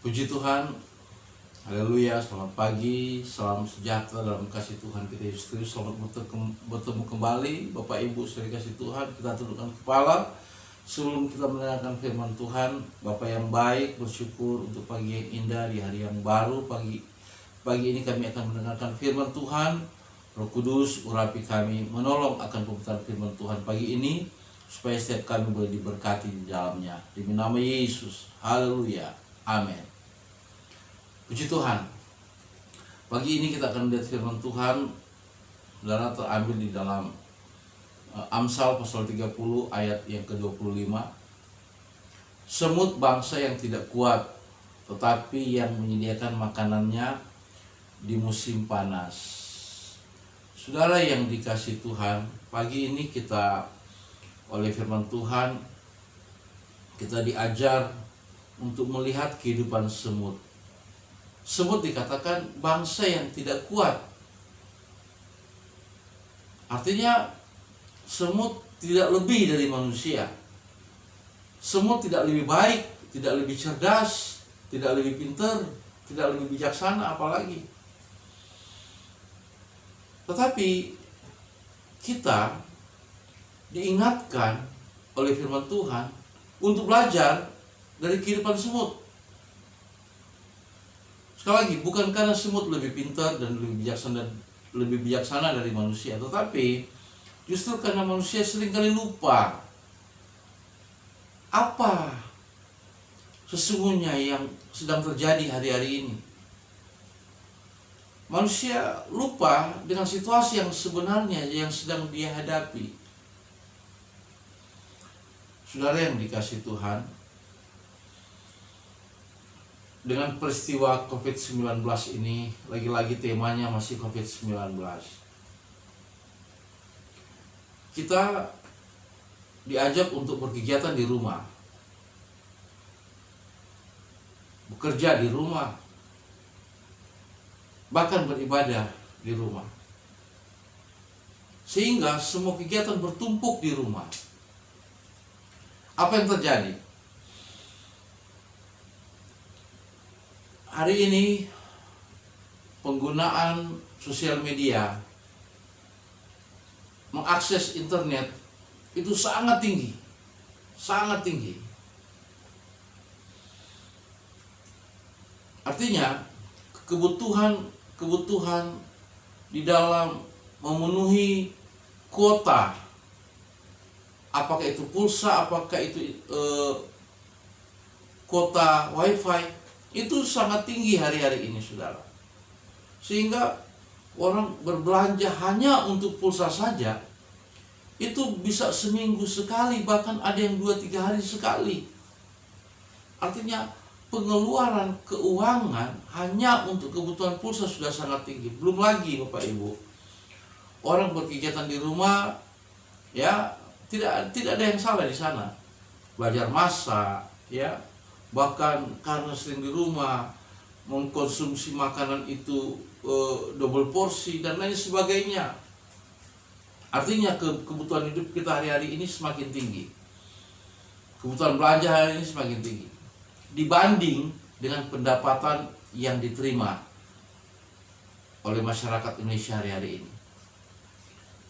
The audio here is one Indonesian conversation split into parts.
Puji Tuhan, haleluya, selamat pagi, salam sejahtera dalam kasih Tuhan kita Yesus Kristus. Selamat bertemu kembali Bapak Ibu saudara kasih Tuhan. Kita tundukkan kepala sebelum kita mendengarkan firman Tuhan. Bapak yang baik, bersyukur untuk pagi yang indah di hari yang baru. Pagi ini kami akan mendengarkan firman Tuhan. Roh Kudus urapi kami, menolong akan pemberitaan firman Tuhan pagi ini, supaya setiap kami boleh diberkati di dalamnya. Demi nama Yesus, haleluya, amin. Puji Tuhan. Pagi ini kita akan melihat firman Tuhan, saudara, terambil di dalam Amsal pasal 30 ayat yang ke-25. Semut bangsa yang tidak kuat, tetapi yang menyediakan makanannya di musim panas. Saudara yang dikasih Tuhan, pagi ini kita oleh firman Tuhan kita diajar untuk melihat kehidupan semut. Semut dikatakan bangsa yang tidak kuat. Artinya semut tidak lebih dari manusia. Semut tidak lebih baik, tidak lebih cerdas, tidak lebih pintar, tidak lebih bijaksana apalagi. Tetapi kita diingatkan oleh firman Tuhan untuk belajar dari kehidupan semut. Sekali lagi, bukan karena semut lebih pintar dan lebih bijaksana dari manusia, tetapi justru karena manusia seringkali lupa apa sesungguhnya yang sedang terjadi hari-hari ini. Manusia lupa dengan situasi yang sebenarnya yang sedang dia hadapi. Saudara yang dikasih Tuhan, dengan peristiwa COVID-19 ini, lagi-lagi temanya masih COVID-19. Kita diajak untuk berkegiatan di rumah, bekerja di rumah, bahkan beribadah di rumah. Sehingga semua kegiatan bertumpuk di rumah. Apa yang terjadi? Hari ini penggunaan sosial media, mengakses internet itu sangat tinggi. Sangat tinggi. Artinya kebutuhan di dalam memenuhi kuota, apakah itu pulsa, apakah itu kuota wifi, itu sangat tinggi hari-hari ini, saudara. Sehingga orang berbelanja hanya untuk pulsa saja itu bisa seminggu sekali, bahkan ada yang 2-3 hari sekali. Artinya pengeluaran keuangan hanya untuk kebutuhan pulsa sudah sangat tinggi. Belum lagi Bapak Ibu, orang berkegiatan di rumah, ya tidak ada yang salah di sana. Belajar masak, ya, bahkan karena sering di rumah mengkonsumsi makanan itu double porsi dan lain sebagainya. Artinya kebutuhan hidup kita hari-hari ini semakin tinggi. Kebutuhan belanja hari ini semakin tinggi dibanding dengan pendapatan yang diterima oleh masyarakat Indonesia hari-hari ini.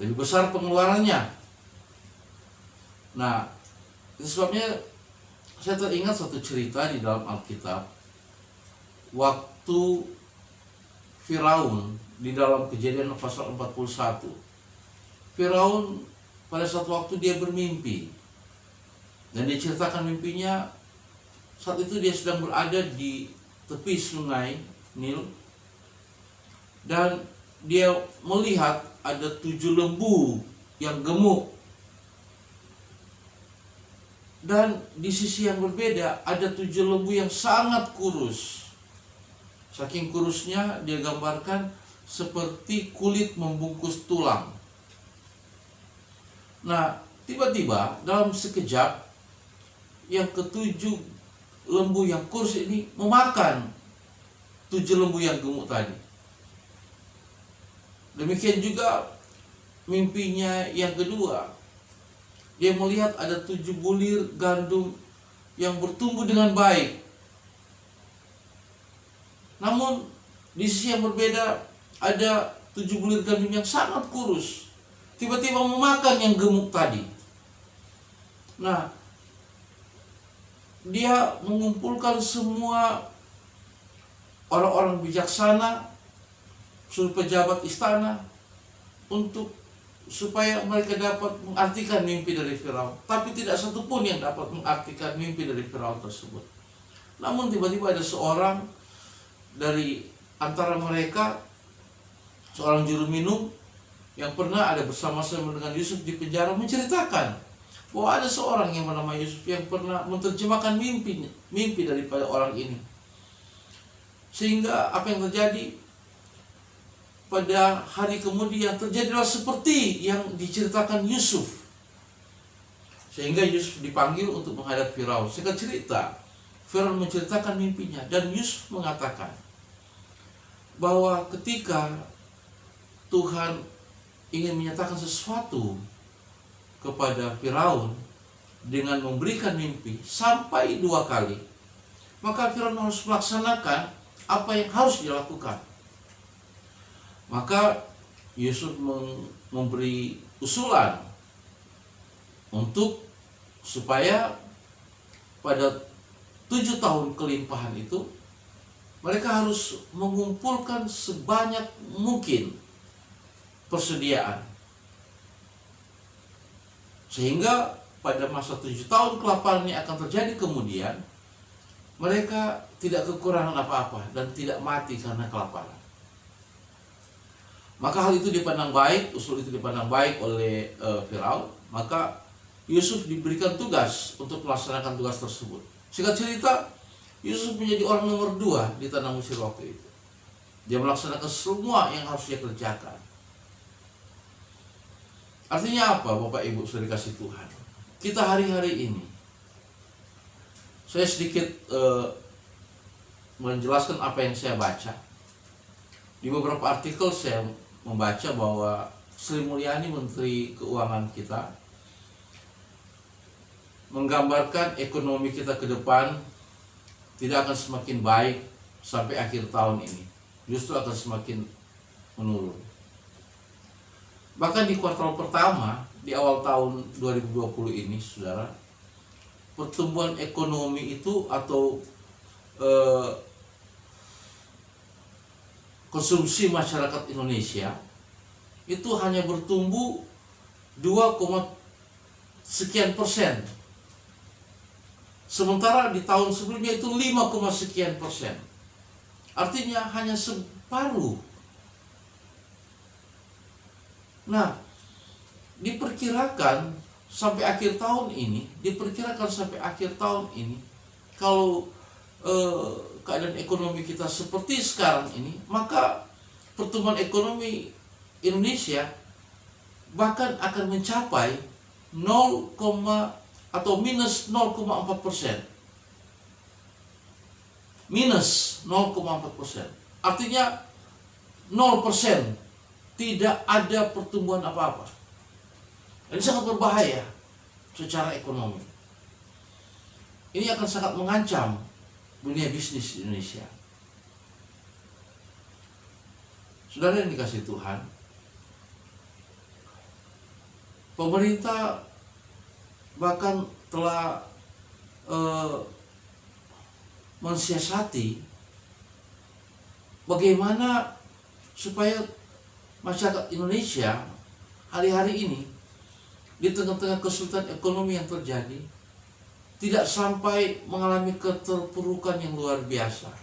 Lebih besar pengeluarannya. Nah, itu sebabnya saya teringat satu cerita di dalam Alkitab. Waktu Firaun di dalam Kejadian pasal 41. Firaun pada suatu waktu dia bermimpi. Dan dia ceritakan mimpinya saat itu dia sedang berada di tepi sungai Nil. Dan dia melihat ada 7 lembu yang gemuk. Dan di sisi yang berbeda ada 7 lembu yang sangat kurus. Saking kurusnya dia gambarkan seperti kulit membungkus tulang. Nah, tiba-tiba dalam sekejap yang ke-7 lembu yang kurus ini memakan 7 lembu yang gemuk tadi. Demikian juga mimpinya yang kedua. Dia melihat ada 7 bulir gandum yang bertumbuh dengan baik. Namun di sisi yang berbeda ada 7 bulir gandum yang sangat kurus, tiba-tiba memakan yang gemuk tadi. Nah, dia mengumpulkan semua orang-orang bijaksana, seluruh pejabat istana, supaya mereka dapat mengartikan mimpi dari Firaun. Tapi tidak satupun yang dapat mengartikan mimpi dari Firaun tersebut. Namun tiba-tiba ada seorang dari antara mereka, seorang juru minum yang pernah ada bersama-sama dengan Yusuf di penjara, menceritakan bahwa ada seorang yang bernama Yusuf yang pernah menerjemahkan mimpi daripada orang ini. Sehingga apa yang terjadi pada hari kemudian terjadilah seperti yang diceritakan Yusuf. Sehingga Yusuf dipanggil untuk menghadap Firaun. Singkat cerita, Firaun menceritakan mimpinya dan Yusuf mengatakan bahwa ketika Tuhan ingin menyatakan sesuatu kepada Firaun dengan memberikan mimpi sampai 2 kali, maka Firaun harus melaksanakan apa yang harus dilakukan. Maka Yusuf memberi usulan supaya pada 7 tahun kelimpahan itu mereka harus mengumpulkan sebanyak mungkin persediaan, sehingga pada masa 7 tahun kelaparan yang akan terjadi kemudian mereka tidak kekurangan apa-apa dan tidak mati karena kelaparan. Maka hal itu dipandang baik, usul itu dipandang baik oleh Firaun. Maka Yusuf diberikan tugas untuk melaksanakan tugas tersebut. Singkat cerita, Yusuf menjadi orang nomor 2 di tanah Mesir waktu itu. Dia melaksanakan semua yang harus dia kerjakan. Artinya apa, Bapak Ibu saudara kasih Tuhan? Kita hari-hari ini, saya sedikit menjelaskan apa yang saya baca. Di beberapa artikel saya membaca bahwa Sri Mulyani, Menteri Keuangan kita, menggambarkan ekonomi kita ke depan tidak akan semakin baik sampai akhir tahun ini. Justru akan semakin menurun. Bahkan di kuartal pertama, di awal tahun 2020 ini, saudara, pertumbuhan ekonomi itu atau konsumsi masyarakat Indonesia itu hanya bertumbuh 2, sekian persen. Sementara di tahun sebelumnya itu 5, sekian persen. Artinya hanya separuh. Nah, diperkirakan sampai akhir tahun ini, kalau keadaan ekonomi kita seperti sekarang ini, maka pertumbuhan ekonomi Indonesia bahkan akan mencapai 0, atau minus 0,4%. Minus 0,4%. Artinya 0%. Tidak ada pertumbuhan apa-apa. Ini sangat berbahaya secara ekonomi. Ini akan sangat mengancam dunia bisnis di Indonesia. Saudara yang dikasihi Tuhan, pemerintah bahkan telah mensiasati bagaimana supaya masyarakat Indonesia hari-hari ini di tengah-tengah kesulitan ekonomi yang terjadi tidak sampai mengalami keterpurukan yang luar biasa.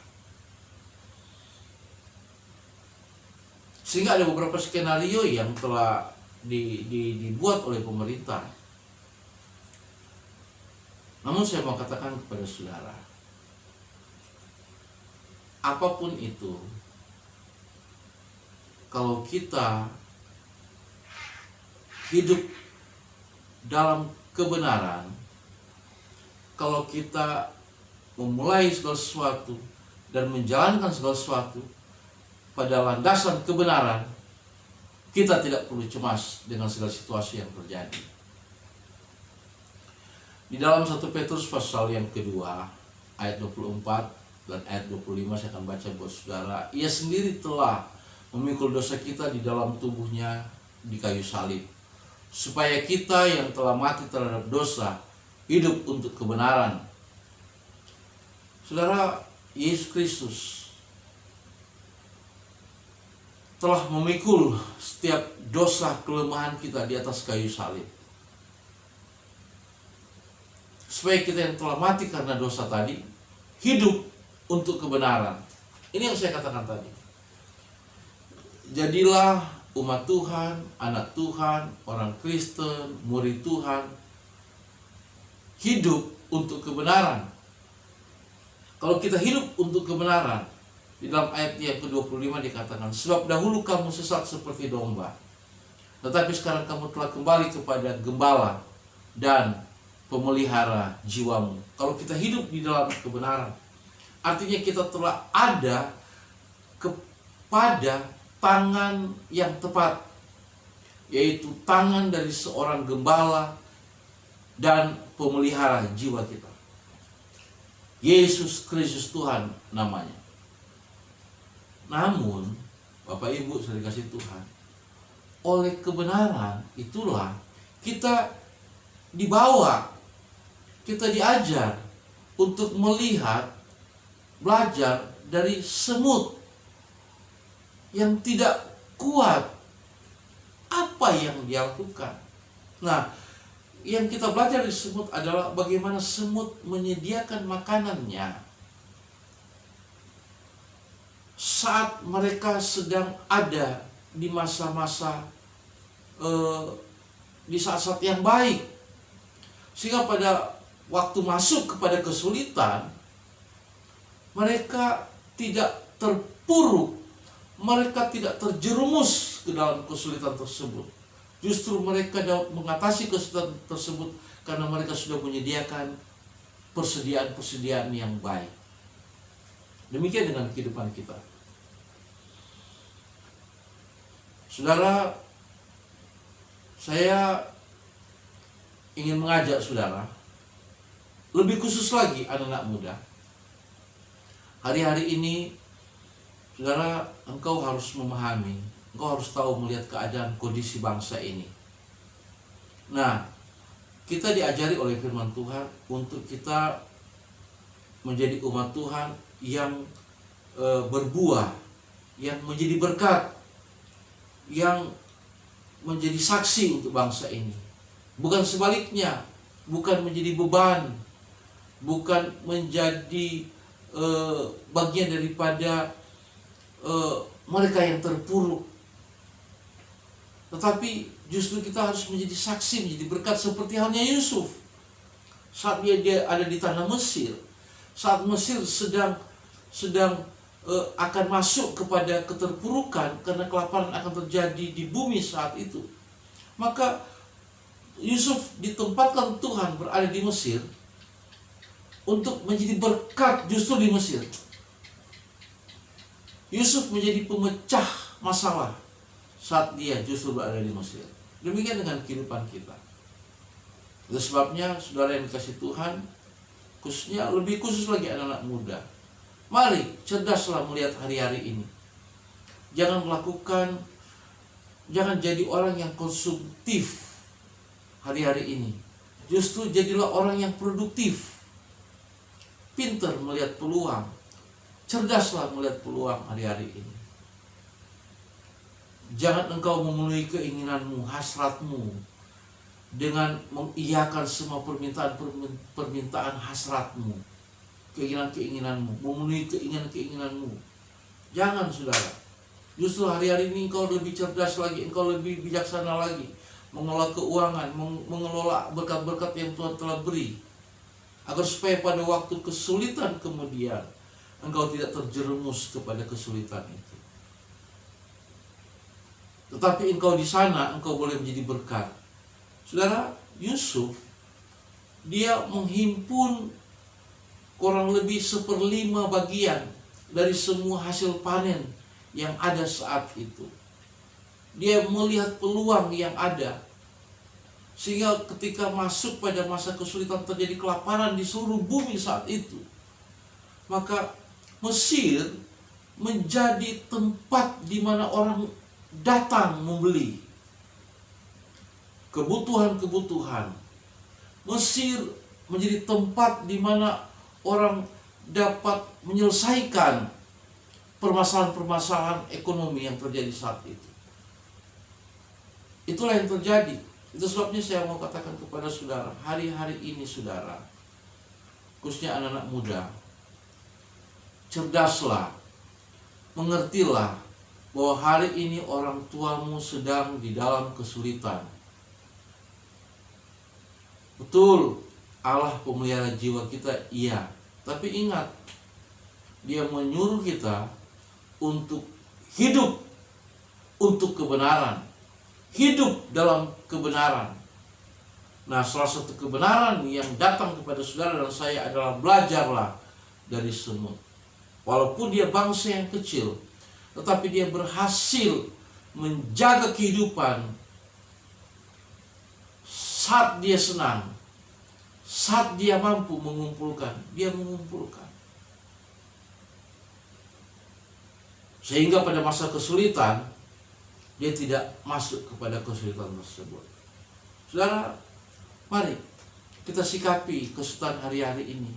Sehingga ada beberapa skenario yang telah dibuat oleh pemerintah. Namun saya mau katakan kepada saudara, apapun itu, kalau kita hidup dalam kebenaran, kalau kita memulai segala sesuatu dan menjalankan segala sesuatu pada landasan kebenaran, kita tidak perlu cemas dengan segala situasi yang terjadi. Di dalam 1 Petrus pasal yang kedua ayat 24 Dan ayat 25 saya akan baca buat saudara. Ia sendiri telah memikul dosa kita di dalam tubuhnya di kayu salib, supaya kita yang telah mati terhadap dosa hidup untuk kebenaran. Saudara, Yesus Kristus telah memikul setiap dosa kelemahan kita di atas kayu salib, supaya kita yang telah mati karena dosa tadi hidup untuk kebenaran. Ini yang saya katakan tadi. Jadilah umat Tuhan, anak Tuhan, orang Kristen, murid Tuhan, hidup untuk kebenaran. Kalau kita hidup untuk kebenaran, di dalam ayat yang ke-25 dikatakan, sebab dahulu kamu sesat seperti domba, tetapi sekarang kamu telah kembali kepada gembala dan pemelihara jiwamu. Kalau kita hidup di dalam kebenaran, artinya kita telah ada kepada tangan yang tepat, yaitu tangan dari seorang gembala dan pemelihara jiwa kita. Yesus Kristus Tuhan namanya. Namun, Bapak Ibu sudah dikasih Tuhan, oleh kebenaran itulah kita dibawa, kita diajar untuk melihat, belajar dari semut yang tidak kuat. Apa yang dia lakukan? Nah, yang kita belajar dari semut adalah bagaimana semut menyediakan makanannya saat mereka sedang ada di masa-masa di saat-saat yang baik, sehingga pada waktu masuk kepada kesulitan mereka tidak terpuruk, mereka tidak terjerumus ke dalam kesulitan tersebut. Justru mereka dapat mengatasi kesulitan tersebut karena mereka sudah menyediakan persediaan-persediaan yang baik. Demikian dengan kehidupan kita. Saudara, saya ingin mengajak saudara, lebih khusus lagi anak-anak muda. Hari-hari ini, saudara, engkau harus memahami, engkau harus tahu melihat keadaan kondisi bangsa ini. Nah, kita diajari oleh firman Tuhan untuk kita menjadi umat Tuhan yang berbuah, yang menjadi berkat, yang menjadi saksi untuk bangsa ini. Bukan sebaliknya, bukan menjadi beban, bukan menjadi bagian daripada mereka yang terpuruk, tetapi justru kita harus menjadi saksi, menjadi berkat, seperti halnya Yusuf saat dia ada di tanah Mesir, saat Mesir sedang akan masuk kepada keterpurukan karena kelaparan akan terjadi di bumi saat itu. Maka Yusuf ditempatkan Tuhan berada di Mesir untuk menjadi berkat justru di Mesir. Yusuf menjadi pemecah masalah saat dia justru berada di Mesir. Demikian dengan kehidupan kita. Itu sebabnya saudara yang dikasih Tuhan, khususnya lebih khusus lagi anak-anak muda, mari cerdaslah melihat hari-hari ini. Jangan jadi orang yang konsumtif hari-hari ini. Justru jadilah orang yang produktif. Pintar melihat peluang, cerdaslah melihat peluang hari-hari ini. Jangan engkau memenuhi keinginanmu, hasratmu, dengan mengiyakan semua permintaan hasratmu, keinginan-keinginanmu, memenuhi keinginan-keinginanmu. Jangan, saudara. Justru hari-hari ini engkau lebih cerdas lagi, engkau lebih bijaksana lagi mengelola keuangan, mengelola berkat-berkat yang Tuhan telah beri, agar supaya pada waktu kesulitan kemudian engkau tidak terjerumus kepada kesulitan itu. Tetapi engkau di sana, engkau boleh menjadi berkat. Saudara, Yusuf, dia menghimpun kurang lebih 1/5 bagian dari semua hasil panen yang ada saat itu. Dia melihat peluang yang ada, sehingga ketika masuk pada masa kesulitan, terjadi kelaparan di seluruh bumi saat itu, maka Mesir menjadi tempat di mana orang datang membeli kebutuhan-kebutuhan. Mesir menjadi tempat di mana orang dapat menyelesaikan permasalahan-permasalahan ekonomi yang terjadi saat itu. Itulah yang terjadi. Itu sebabnya saya mau katakan kepada saudara, hari-hari ini saudara, khususnya anak-anak muda, cerdaslah, mengertilah bahwa hari ini orang tuamu sedang di dalam kesulitan. Betul, Allah pemelihara jiwa kita, iya. Tapi ingat, Dia menyuruh kita untuk hidup untuk kebenaran. Hidup dalam kebenaran. Nah, salah satu kebenaran yang datang kepada saudara dan saya adalah belajarlah dari semut. Walaupun dia bangsa yang kecil, tetapi dia berhasil menjaga kehidupan saat dia senang, saat dia mampu mengumpulkan, dia mengumpulkan. Sehingga pada masa kesulitan, dia tidak masuk kepada kesulitan tersebut. Saudara, mari kita sikapi kesulitan hari-hari ini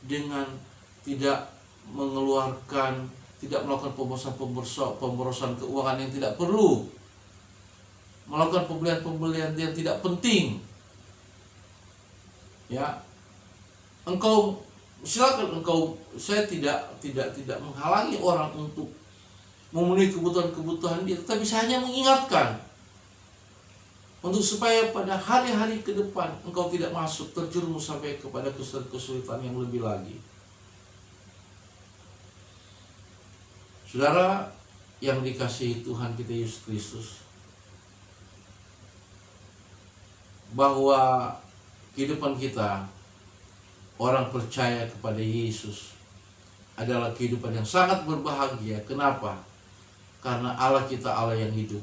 dengan tidak mengeluarkan, tidak melakukan pemborosan keuangan yang tidak perlu, melakukan pembelian-pembelian yang tidak penting. Ya, silakan saya tidak menghalangi orang untuk memenuhi kebutuhan-kebutuhan dia, tetapi saya hanya mengingatkan untuk supaya pada hari-hari ke depan engkau tidak masuk terjerumus sampai kepada kesulitan yang lebih lagi. Saudara yang dikasihi Tuhan kita Yesus Kristus, bahwa kehidupan kita orang percaya kepada Yesus adalah kehidupan yang sangat berbahagia. Kenapa? Karena Allah kita Allah yang hidup.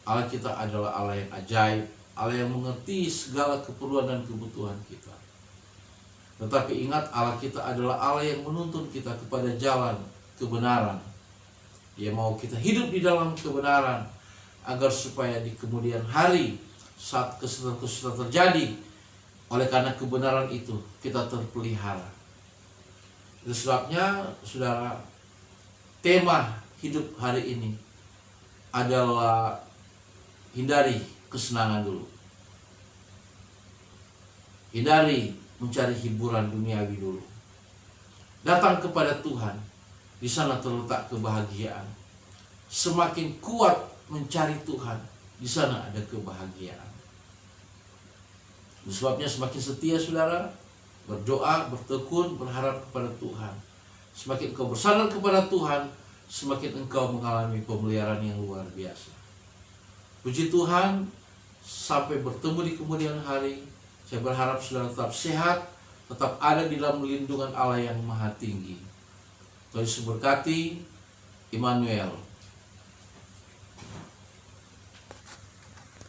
Allah kita adalah Allah yang ajaib, Allah yang mengerti segala keperluan dan kebutuhan kita. Tetapi ingat, Allah kita adalah Allah yang menuntun kita kepada jalan kebenaran. Dia mau kita hidup di dalam kebenaran, agar supaya di kemudian hari saat kesulitan terjadi, oleh karena kebenaran itu kita terpelihara. Itu sebabnya saudara, tema hidup hari ini adalah hindari kesenangan dulu. Hindari mencari hiburan duniawi dulu. Datang kepada Tuhan, di sana terletak kebahagiaan. Semakin kuat mencari Tuhan, di sana ada kebahagiaan. Itu sebabnya semakin setia saudara berdoa, bertekun, berharap kepada Tuhan. Semakin engkau bersandar kepada Tuhan, semakin engkau mengalami pemeliharaan yang luar biasa. Puji Tuhan, sampai bertemu di kemudian hari. Saya berharap saudara tetap sehat, tetap ada di dalam lindungan Allah yang Maha Tinggi. Tuhan Yesus berkati. Immanuel.